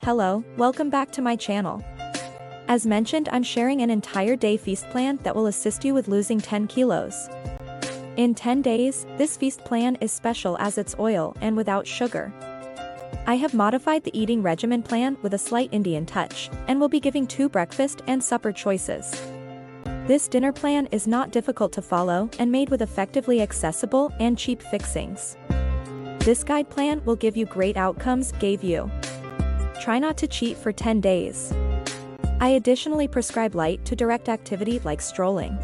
Hello, welcome back to my channel. As mentioned, I'm sharing an entire day feast plan that will assist you with losing 10 kilos. In 10 days, this feast plan is special as it's oil and without sugar. I have modified the eating regimen plan with a slight Indian touch, and will be giving 2 breakfast and supper choices. This dinner plan is not difficult to follow and made with effectively accessible and cheap fixings. This guide plan will give you great outcomes. Try not to cheat for 10 days. I additionally prescribe light to direct activity like strolling.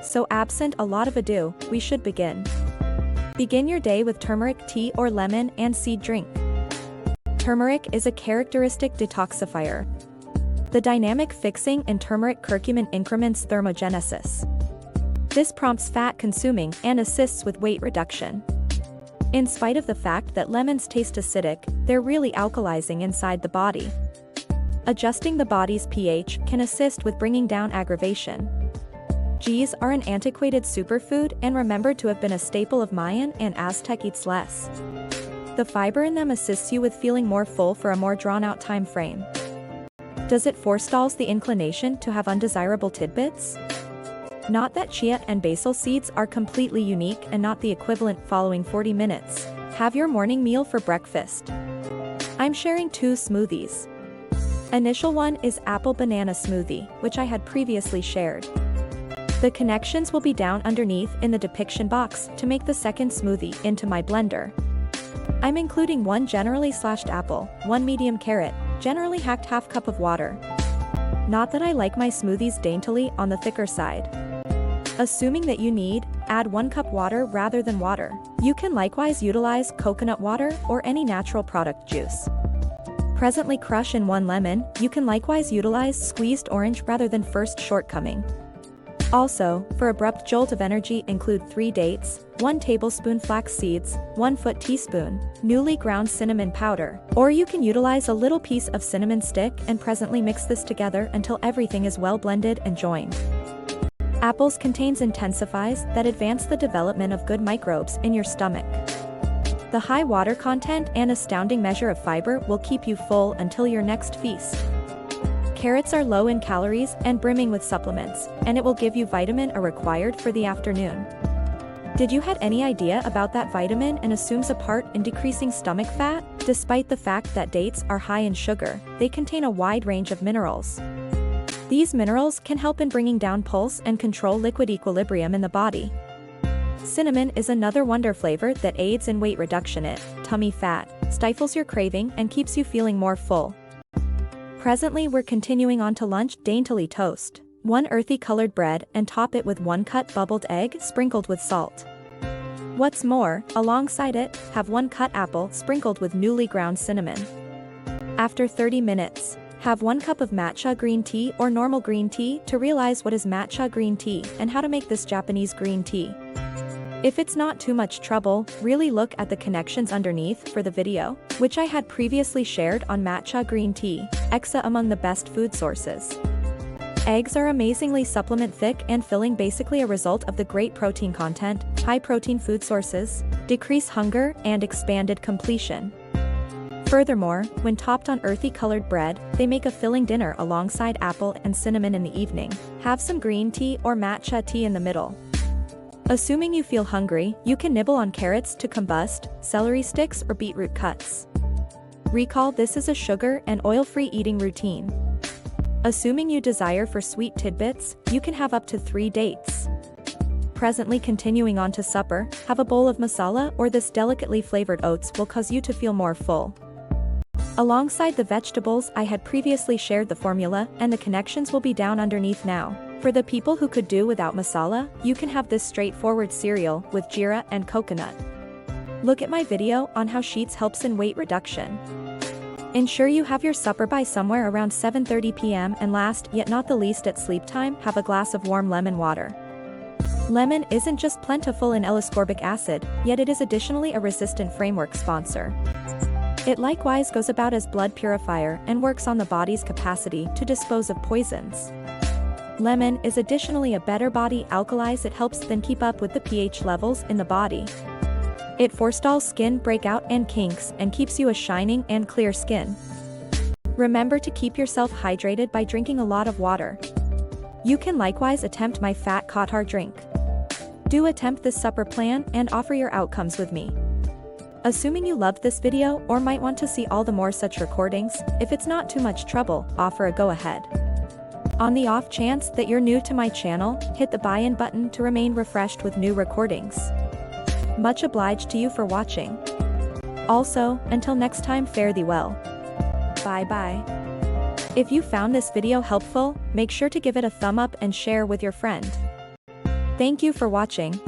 So absent a lot of ado, we should begin. Begin your day with turmeric tea or lemon and seed drink. Turmeric is a characteristic detoxifier. The dynamic fixing in turmeric curcumin increments thermogenesis. This prompts fat consuming and assists with weight reduction. In spite of the fact that lemons taste acidic, they're really alkalizing inside the body. Adjusting the body's pH can assist with bringing down aggravation. Ghee are an antiquated superfood and remembered to have been a staple of Mayan and Aztec eats less. The fiber in them assists you with feeling more full for a more drawn-out time frame. Does it forestalls the inclination to have undesirable tidbits? Not that chia and basil seeds are completely unique and not the equivalent. Following 40 minutes, have your morning meal for breakfast. I'm sharing 2 smoothies. Initial one is apple banana smoothie, which I had previously shared. The connections will be down underneath in the depiction box to make the second smoothie into my blender. I'm including 1 generally slashed apple, 1 medium carrot, generally hacked half cup of water. Not that I like my smoothies daintily on the thicker side. Assuming that you need, add 1 cup water rather than water. You can likewise utilize coconut water or any natural product juice. Presently crush in 1 lemon. You can likewise utilize squeezed orange rather than first shortcoming. Also, for abrupt jolt of energy, include 3 dates, 1 tablespoon flax seeds, 1 foot teaspoon, newly ground cinnamon powder, or you can utilize a little piece of cinnamon stick and presently mix this together until everything is well blended and joined. Apples contains intensifies that advance the development of good microbes in your stomach. The high water content and astounding measure of fiber will keep you full until your next feast. Carrots are low in calories and brimming with supplements, and it will give you vitamin A required for the afternoon. Did you had any idea about that vitamin and assumes a part in decreasing stomach fat? Despite the fact that dates are high in sugar, they contain a wide range of minerals. These minerals can help in bringing down pulse and control liquid equilibrium in the body. Cinnamon is another wonder flavor that aids in weight reduction. Tummy fat, stifles your craving and keeps you feeling more full. Presently we're continuing on to lunch. Daintily toast 1 earthy colored bread and top it with 1 cut bubbled egg sprinkled with salt. What's more, alongside it, have 1 cut apple sprinkled with newly ground cinnamon. After 30 minutes, have 1 cup of matcha green tea or normal green tea to realize what is matcha green tea and how to make this Japanese green tea. If it's not too much trouble, really look at the connections underneath for the video, which I had previously shared on matcha green tea, EXA among the best food sources. Eggs are amazingly supplement thick and filling, basically a result of the great protein content, high protein food sources, decrease hunger and expanded completion. Furthermore, when topped on earthy colored bread, they make a filling dinner alongside apple and cinnamon in the evening. Have some green tea or matcha tea in the middle. Assuming you feel hungry, you can nibble on carrots to combust, celery sticks or beetroot cuts. Recall this is a sugar and oil-free eating routine. Assuming you desire for sweet tidbits, you can have up to 3 dates. Presently continuing on to supper, have a bowl of masala or this delicately flavored oats will cause you to feel more full. Alongside the vegetables, I had previously shared the formula and the connections will be down underneath now. For the people who could do without masala, you can have this straightforward cereal with jeera and coconut. Look at my video on how Sheets helps in weight reduction. Ensure you have your supper by somewhere around 7:30 p.m. and last yet not the least, at sleep time, have a glass of warm lemon water. Lemon isn't just plentiful in L-ascorbic acid, yet it is additionally a resistant framework sponsor. It likewise goes about as blood purifier and works on the body's capacity to dispose of poisons. Lemon is additionally a better body alkalize. It helps then keep up with the pH levels in the body. It forestalls skin breakout and kinks and keeps you a shining and clear skin. Remember to keep yourself hydrated by drinking a lot of water. You can likewise attempt my Fat Katar drink. Do attempt this supper plan and offer your outcomes with me. Assuming you loved this video or might want to see all the more such recordings, if it's not too much trouble, offer a go ahead. On the off chance that you're new to my channel, hit the buy-in button to remain refreshed with new recordings. Much obliged to you for watching. Also, until next time, fare thee well. Bye bye. If you found this video helpful, make sure to give it a thumb up and share with your friend. Thank you for watching.